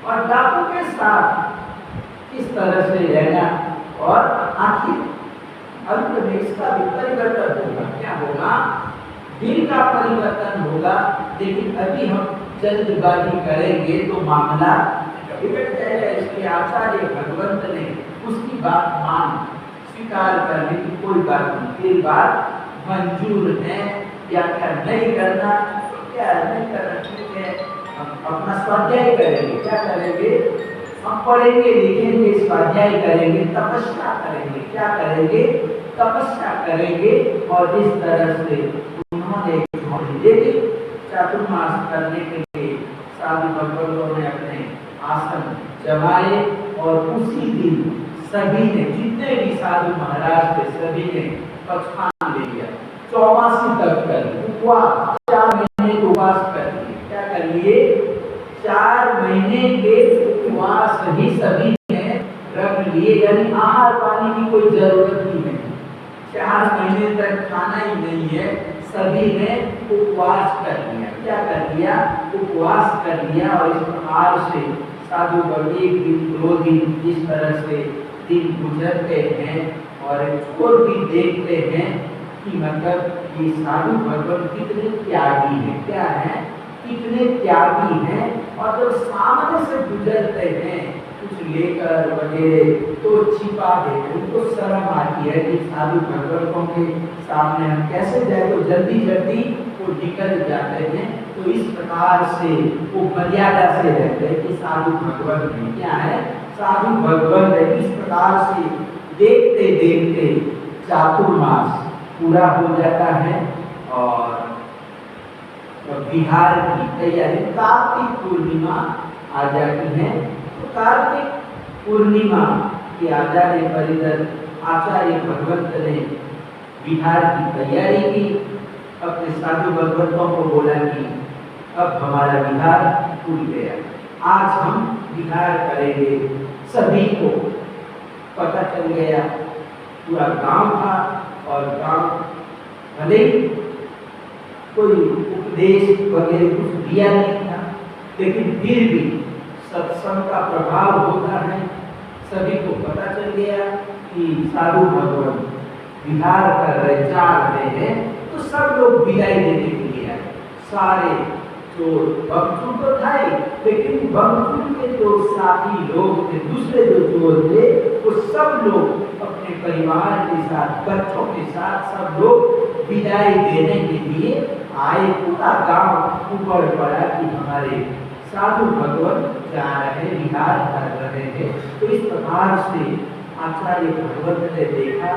और डाकू के साथ किस तरह से रहना, और आखिर अंत में इसका भी परिवर्तन होगा। क्या होगा? दिल का परिवर्तन होगा, लेकिन अभी हम जल्दबाजी करेंगे तो मामला बिगड़ जाएगा। इसलिए आचार्य भगवंत ने उसकी बात मान स्वीकार करने की कोई बात नहीं, फिर बात मंजूर है या क्या नहीं करना, तो क्या नहीं करना, ठीक है हम अपना स्वाध्याय करेंगे। क्या करेंगे? हम पढ़ेंगे, लिखेंगे, स्वाध्याय करेंगे, तपस्या करेंगे। क्या करेंगे? तपस्या करेंगे। और इस तरह से उन्होंने चातुर्मास करने के लिए साधु भगवतों ने अपने आसन जमाए और उसी दिन सभी ने, जितने भी साधु महाराज थे, सभी ने पक्षान ले लिया, चौमासी तक कर उपवास, 4 महीने उपवास कर लिए। क्या कर लिए? 4 महीने के उपवास ही सभी ने की कोई जरूरत ही नहीं। 4 महीने तक खाना ही नहीं है, सभी ने उपवास कर लिया। क्या कर लिया? उपवास कर लिया। और इस प्रकार से साधु भगवान 1 दिन 2 दिन इस तरह से दिन गुजरते हैं और छोड़ भी देखते हैं कि मतलब ये साधु भगवान कितने त्यागी हैं। क्या है? कितने त्यागी हैं। और जब सामने से गुजरते हैं कुछ लेकर वगैरह तो छिपा देते, उनको शर्म आती है कि साधु भगवतों के सामने हम कैसे जाए, तो जल्दी जल्दी वो निकल जाते हैं। तो इस प्रकार से वो मर्यादा से रहते हैं कि साधु भगवत में क्या है, साधु भगवत है। इस प्रकार से देखते देखते चातुर्मास पूरा हो जाता है और बिहार की तैयारी, कार्तिक पूर्णिमा आ जाती है। तो कार्तिक पूर्णिमा के आचार्य परिषद आचार्य भगवंत ने बिहार की तैयारी की। अपने साधु भगवंतों को बोला कि अब हमारा बिहार खुल गया, आज हम बिहार करेंगे। सभी को पता चल गया, पूरा गांव था और गांव भले ही कोई उपदेश वगैरह कुछ दिया नहीं था, लेकिन फिर भी सत्संग का प्रभाव होता है। सभी को पता चल गया कि साधु भगवान विहार कर रहे, जा रहे हैं। तो सब लोग विदाई देने के लिए आए। सारे चोर बमचूर तो था ही, लेकिन बमचूर के जो साथी लोग थे, दूसरे जो चोर थे, वो सब लोग अपने परिवार के साथ, बच्चों के साथ सब लोग विदाई देने के लिए आए। पूरा गांव ऊपर पड़ा कि हमारे साधु भगवान जा रहे, विहार कर रहे हैं। तो इस प्रकार से आचार्य भगवत ने देखा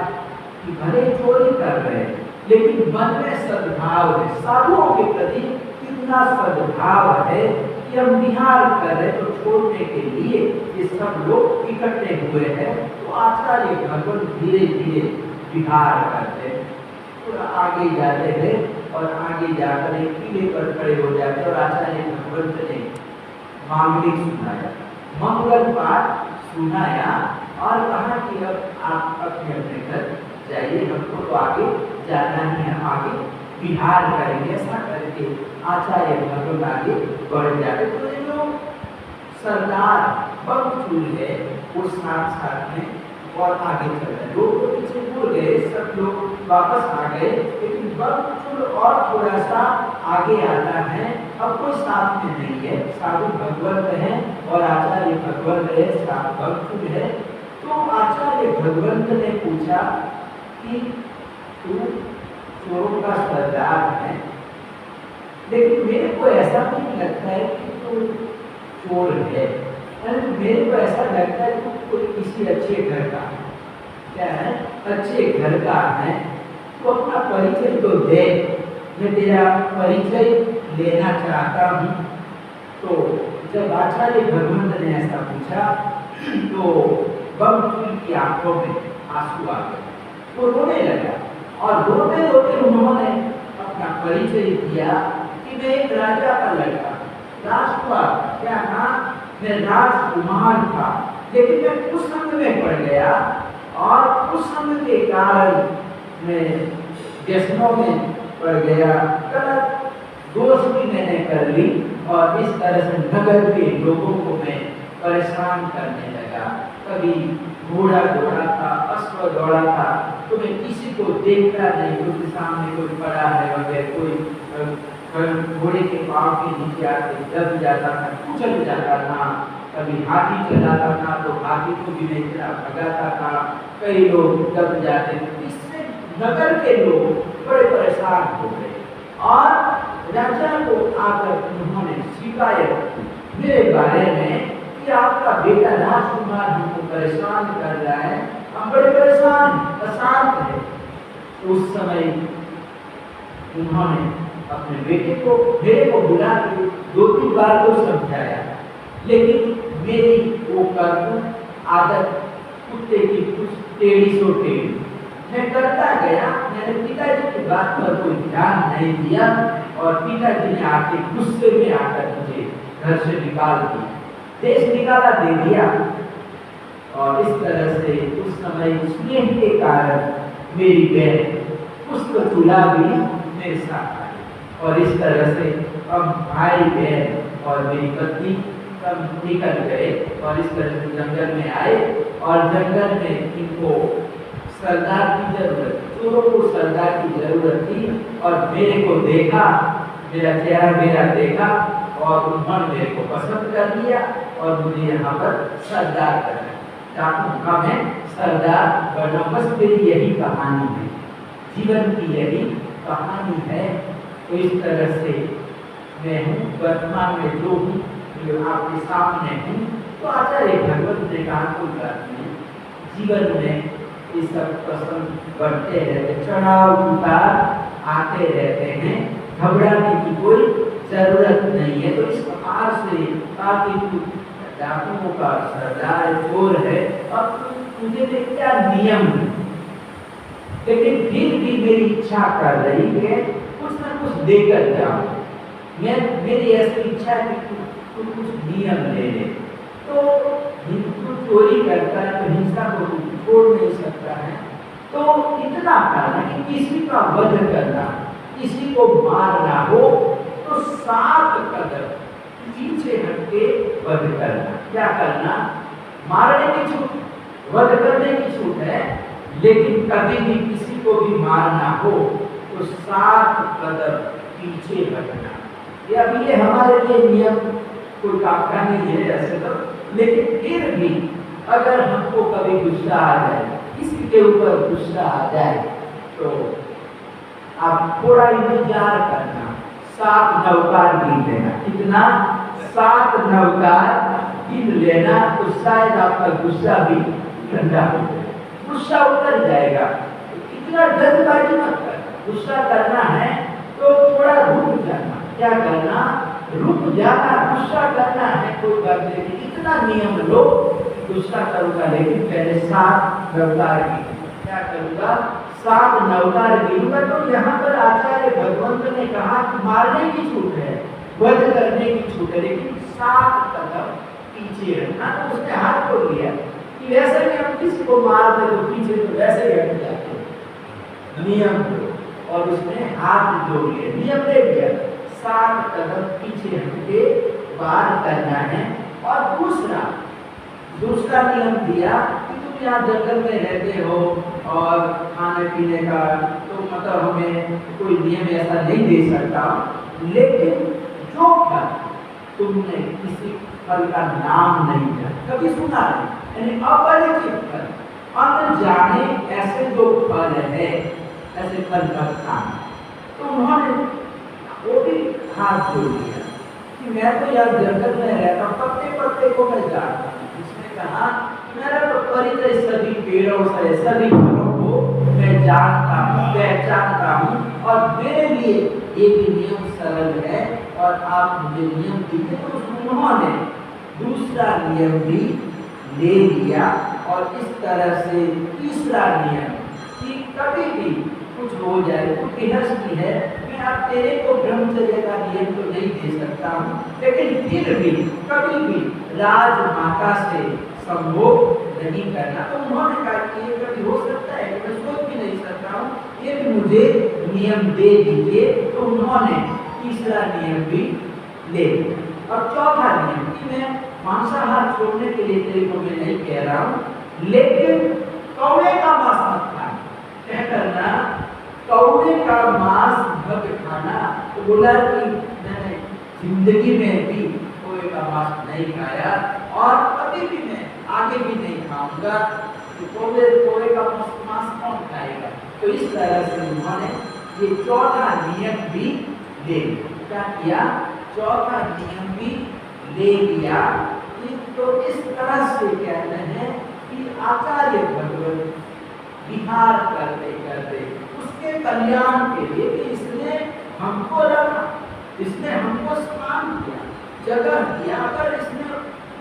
कि भले चोरी कर रहे हैं, लेकिन मन में सद्भाव है, साधुओं के प्रति कितना सद्भाव है कि हम विहार कर रहे, तो छोड़ने के लिए ये सब लोग इकट्ठे हुए हैं। तो आचार्य भगवान धीरे धीरे विहार करते हैं, थोड़ा आगे जाते हैं और आगे जाकर एक किले पर खड़े हो जाते हैं। और आचार्य भगवंत ने मांगलिक सुनाया, मंगल पाठ सुनाया और कहा कि अब आप अपने अपने घर जाइए, हमको तो आगे जाना ही है, आगे विहार करेंगे। ऐसा करके आचार्य भगवान आगे बढ़ जाते। तो ये जो सरदार बमचूर है वो साथ साथ में और आगे चल रहे, लोग तो पीछे भूल गए, सब लोग वापस आ गए, लेकिन बमचूर और थोड़ा सा आगे आता है। अब कोई साथ में नहीं है, साधु भगवंत है और आचार्य भगवंत है, साथ बमचूर है। तो आचार्य भगवंत ने पूछा कि तू चोरों का सरदार है, लेकिन मेरे को ऐसा नहीं लगता है कि तू चोर है, मेरे को ऐसा लगता है कि कोई किसी अच्छे घर का, क्या है, अच्छे घर का है। तो अपना परिचय तो दे, मैं तेरा परिचय लेना चाहता हूँ। तो जब आचार्य भगवंत ने ऐसा पूछा तो बमचूर की आंखों में आंसू आ गए, वो रोने लगा और रोते रोते उन्होंने अपना परिचय दिया कि मैं एक राजा का लड़का, राजकुमार, क्या नाम, मैं राजकुमार था, लेकिन मैं कुसंग में पड़ गया और कुसंग के कारण मैं व्यसनों में पड़ गया, गलत दोस्ती मैंने कर ली और इस तरह से नगर के लोगों को मैं परेशान करने लगा। कभी घोड़ा दौड़ा था, अश्व दौड़ा था, तो मैं किसी को देखता नहीं, क्योंकि सामने कोई पड़ा है वगैरह, कोई घोड़े के पाँव के नीचे आके दब जाता था, कुचल जाता था। कभी हाथी चलाता था तो हाथी को भी नहीं भगाता था, कई लोग दब जाते थे। इससे नगर के लोग बड़े परेशान हो गए और राजा को आकर उन्होंने शिकायत की मेरे बारे में कि आपका बेटा राजकुमार हमको परेशान कर रहा है, हम बड़े परेशान, अशांत है। उस समय उन्होंने अपने बेटे को, मेरे को बुला के 2-3 बार तो समझाया, लेकिन मेरी वो कर्म आदत कुत्ते की कुछ टेढ़ी सो टेढ़ी, मैं करता गया। मैंने पिताजी की बात पर कोई ध्यान नहीं दिया और पिताजी ने आके गुस्से में आकर मुझे घर से निकाल दिया, देश निकाला दे दिया। और इस तरह से उस समय स्नेह के कारण मेरी बहन पुष्पचूड़ा भी मेरे साथ आई, और इस तरह से अब भाई बहन और मेरी पत्नी सब निकल गए और इस तरह से जंगल में आए। और जंगल में इनको सरदार की जरूरत, चोरों को सरदार की जरूरत थी, और मेरे को देखा, मेरा चेहरा मेरा देखा, और उन्होंने मेरे को पसंद कर लिया और मुझे यहाँ पर सरदार करना, डाकू का मैं सरदार बनना। बस मेरी यही कहानी है, जीवन की यही कहानी है। तो इस तरह से मैं हूँ वर्तमान में जो हूँ, जो आपके सामने हूँ। तो आचार्य भगवत ने कहा कोई बात नहीं, जीवन में ये सब प्रसंग बढ़ते रहते, चढ़ाव उतार आते रहते हैं, घबराने की कोई जरूरत नहीं है। तो इस प्रकार से ताकि तू डाकुओं का सरदार चोर है, अब तुझे में क्या नियम है, लेकिन फिर भी मेरी इच्छा कर रही है कुछ ना कुछ देकर जाओ। मेरी ऐसी इच्छा है कि तू कुछ नियम ले ले। तो हिंदू चोरी करता है तो हिंसा को छोड़ नहीं सकता है, तो इतना करना कि किसी का वध करना, किसी को मारना हो तो 7 कदम पीछे हटके वध करना। क्या करना? मारने की छूट, वध करने की छूट है, लेकिन कभी भी किसी को भी मारना हो तो 7 कदम पीछे हटना। ये हमारे लिए नियम कोई काम का नहीं है ऐसे तो, लेकिन फिर भी अगर हमको कभी गुस्सा आ जाए, किसी के ऊपर गुस्सा आ जाए, तो आप थोड़ा इंतजार करना, 7 नवकार गिन लेना। कितना? 7 नवकार गिन लेना, तो शायद आपका गुस्सा भी ठंडा हो जाए, गुस्सा उतर जाएगा। इतना जल्दबाजी मत करना, गुस्सा करना है तो थोड़ा रुक जाना। क्या करना? रुक जाना। गुस्सा करना है कोई बात नहीं, इतना नियम लो, गुस्सा करूंगा लेकिन पहले 7 नवकार गिनूंगा। क्या करूंगा? 7 नवकार गिनूंगा। तो यहाँ पर आचार्य भगवंत ने कहा कि मारने की छूट है, वध करने की छूट है, लेकिन 7 कदम पीछे हटना। तो उसने हाथ जोड़ लिया कि वैसे भी हम किसी को मार दे तो पीछे तो वैसे ही हट जाते, नियम लो। और उसने हाथ जोड़ लिया, नियम ले लिया, 7 कदम पीछे हटके पार करना है। और दूसरा नियम दिया कि तुम यहाँ जंगल में रहते हो और खाने पीने का तो मतलब हमें कोई नियम ऐसा नहीं दे सकता, लेकिन जो फल तुमने किसी फल का नाम नहीं जाना, कभी सुना नहीं, यानी अपरिचित फल, अनजाने ऐसे जो फल है, ऐसे फल मत खाना। तो उन्होंने वो भी हाथ जोड़ दिया कि मैं तो यार जंगल में रहता हूँ, पत्ते पत्ते को मैं जानता हूँ। उसने कहा मेरा तो परिचय सभी पेड़ों से, सभी फलों को मैं जानता हूँ, पहचानता हूँ, और मेरे लिए एक नियम सरल है और आप मुझे नियम दीजिए। तो उन्होंने दूसरा नियम भी ले लिया। और इस तरह से तीसरा नियम कि कभी भी कुछ हो जाए, कुछ गृहस्थी है, मैं आप तेरे को ब्रह्मचर्य का नियम तो नहीं दे सकता हूँ, लेकिन फिर भी कभी भी राजमाता से संभोग नहीं करना। तो उन्होंने कहा कि ये कभी हो सकता है, मैं सोच भी नहीं सकता हूँ, ये भी मुझे नियम दे दीजिए। तो उन्होंने तीसरा नियम भी ले लिया। और चौथा नियम कि मैं मांसाहार छोड़ने के लिए तेरे को मैं नहीं कह रहा हूँ, लेकिन कौवे का मांस मत खाना। क्या करना? कौवे का मांस मत खाना। तो बोला कि मैंने जिंदगी में भी कौवे का मांस नहीं खाया और कभी भी मैं आगे भी नहीं खाऊंगा। तो कौवे का मांस कौन खाएगा? तो इस तरह से उन्होंने ये चौथा नियम भी ले लिया। क्या किया? चौथा नियम भी ले लिया। तो इस तरह से कहते हैं कि आचार्य भगवत विहार करते करते उसके कल्याण के लिए कि इसने हमको रखा, इसने हमको स्थान दिया, जगह दिया। अगर इसने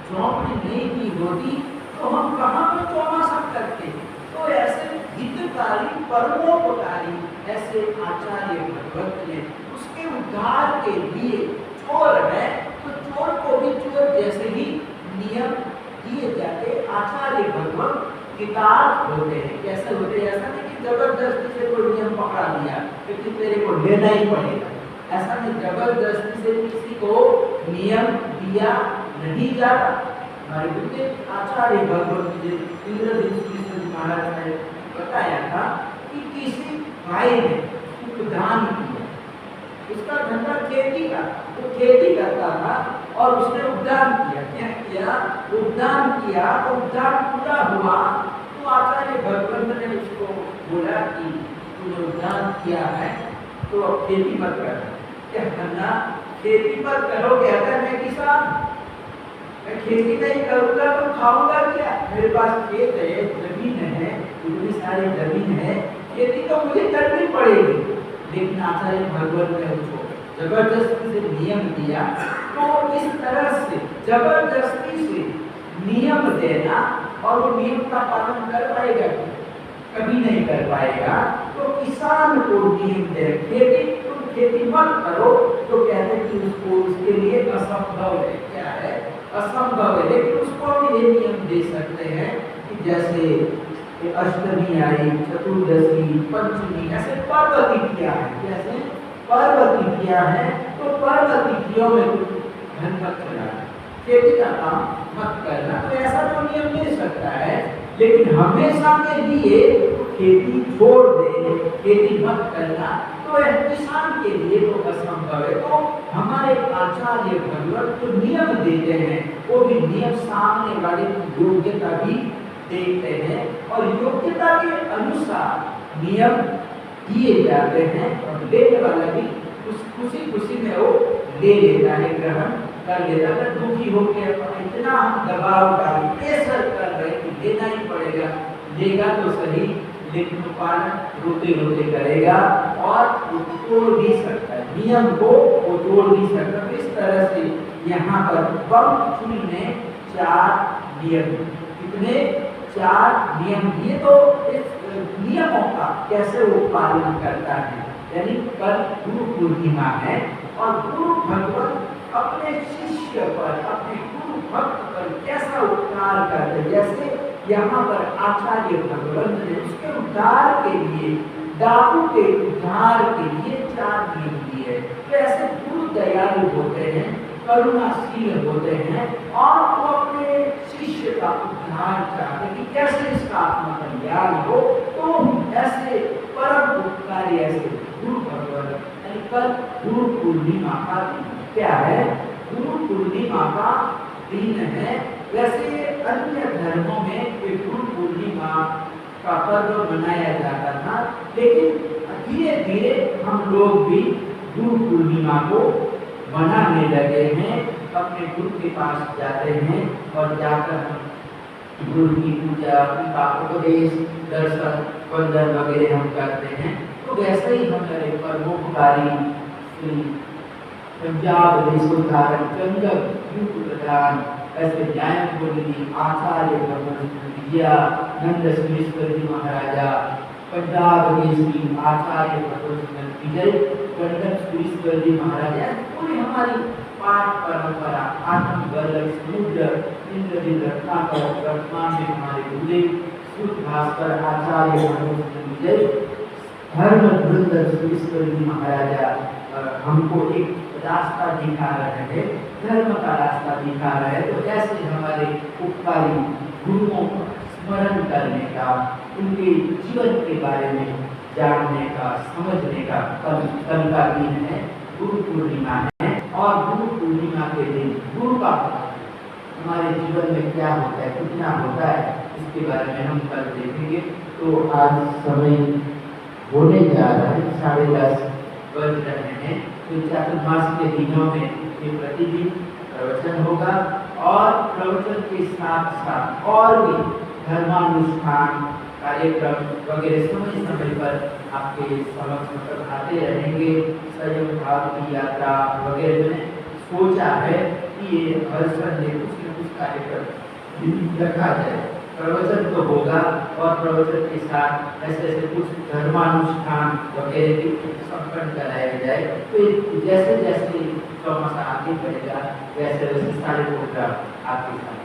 झोंपड़ी नहीं की होती तो हम कहाँ पर चौमासा करते। तो ऐसे हितकारी, परमोपकारी ऐसे आचार्य भगवत ने उसके उद्धार के लिए, चोर है तो चोर को भी चोर जैसे ही नियम दिए जाते। आचार्य भगवत किताब होते हैं। कैसे होते हैं? ऐसा नहीं कि जबरदस्ती से कोई नियम पकड़ा दिया क्योंकि तेरे को लेना ही पड़ेगा, ऐसा नहीं, जबरदस्ती से किसी को नियम दिया नहीं जाता। हमारे गुरुदेव आचार्य भगवत जी इंद्रजीत महाराज ने बताया था कि किसी भाई ने उपदान किया, उसका धंधा खेती का, वो खेती करता था और उसने उपदान किया। क्या किया? उपदान किया तो उपदान पूरा हुआ तो आचार्य भगवंत ने उसको बोला कि तूने उपदान किया है तो अब खेती मत कर। क्या करना? खेती मत करो। कहता है मैं किसान, मैं खेती नहीं करूंगा तो खाऊंगा क्या? मेरे पास खेत है, जमीन है, इतनी सारी जमीन है, खेती तो मुझे करनी पड़ेगी। लेकिन आचार्य भगवत ने उसको जबरदस्ती से नियम दिया। तो इस तरह से जबरदस्ती से नियम देना और वो नियम का पालन कर पाएगा? कभी नहीं कर पाएगा। तो किसान को नियम दे, खेती मत करो, तो कहते हैं कि उसको उसके लिए असंभव है। क्या है? असंभव है। लेकिन उसको भी ये नियम दे सकते हैं कि जैसे अष्टमी आई, चतुर्दशी, पंचमी, ऐसे पर्व तिथियां है। जैसे पर्व तिथियां है तो पर्व तिथियों में धन मत चलाना, खेती का काम मत करना, तो ऐसा तो नियम दे सकता है। लेकिन हमेशा के लिए खेती छोड़ दे, खेती मत करना, तो किसान के लिए तो असंभव है। तो हमारे आचार्य भगवत जो नियम देते हैं वो भी नियम सामने वाले की योग्यता भी देखते हैं और योग्यता के अनुसार नियम दिए जाते हैं और लेने वाला भी खुशी खुशी में वो ले लेता है, ग्रहण कर लेता है। दुखी होकर इतना हम दबाव डाल प्रेशर कर रहे कि देना ही पड़ेगा, लेगा तो सही, लेकिन पालन रोते रोते करेगा और तोड़ भी सकता है नियम को, वो तोड़ भी सकता है। इस तरह से यहाँ पर पंक्चुअल ने 4 नियम, कितने? 4 नियम दिए। तो इस नियमों का कैसे वो पालन करता है, यानी कल गुरु पूर्णिमा है और गुरु भगवान अपने शिष्य पर, अपने गुरु भक्त पर कैसा उपकार करते, जैसे यहाँ पर आचार्य भगवंत ने उसके उद्धार के लिए, डाकू के उद्धार के लिए 4 नियम दिए। तो ऐसे गुरु दयालु होते हैं, करुणाशील होते हैं और वो अपने शिष्य का उद्धार चाहते हैं कि कैसे इसका आत्मा कल्याण हो। तो ऐसे परम उपकारी ऐसे गुरु भगवत, यानी कल गुरु पूर्णिमा का क्या है? गुरु पूर्णिमा का दिन है। वैसे अन्य धर्मों में गुरु पूर्णिमा का पर्व मनाया जाता था, लेकिन धीरे धीरे हम लोग भी गुरु पूर्णिमा को मनाने लगे हैं। अपने गुरु के पास जाते हैं और जाकर गुरु की पूजा, उनका उपदेश, दर्शन, वंदन वगैरह हम करते हैं। तो वैसे ही हमारे परोपकारी पंजाब देशोद्धारक चंद्र प्रधान, ऐसे न्यायमूर्ति आचार्य विद्या नंद सुरेश्वर जी महाराजा, पंजाब केसरी आचार्य विजय पंडित सुरेश्वर जी महाराजा, पूरी हमारी पाठ परंपरा आत्म वल्लभ समुद्र इंद्रजीत रत्नाकर वर्तमान में हमारे गुरुदेव शुद्ध भास्कर आचार्य विजय धर्म वृंद सुरेश्वर जी महाराजा हमको एक रास्ता दिखा रहे हैं, धर्म का रास्ता दिखा रहे हैं। तो ऐसे हमारे उपकारी गुरुओं का स्मरण करने का, उनके जीवन के बारे में जानने का, समझने का कल का दिन है, गुरु पूर्णिमा है। और गुरु पूर्णिमा के दिन गुरु का हमारे जीवन में क्या होता है, कितना होता है, इसके बारे में हम कल देखेंगे। तो आज समय होने जा रहा है, 10:30 बज रहे हैं। तो चातुर्मास के दिनों में ये प्रतिदिन प्रवचन होगा और प्रवचन के साथ साथ और भी धर्मानुष्ठान कार्यक्रम वगैरह समय समय पर आपके समक्ष आते रहेंगे। संयम भाव की यात्रा वगैरह में सोचा है कि ये हर संडे कुछ न कुछ कार्यक्रम रखा जाए। प्रवचन तो होगा और प्रवचन के साथ ऐसे ऐसे कुछ धर्मानुष्ठान वगैरह भी संपन्न कराया जाए। तो जैसे जैसे चौमासा आगे बढ़ेगा वैसे वैसे सारे प्रोग्राम आपके साथ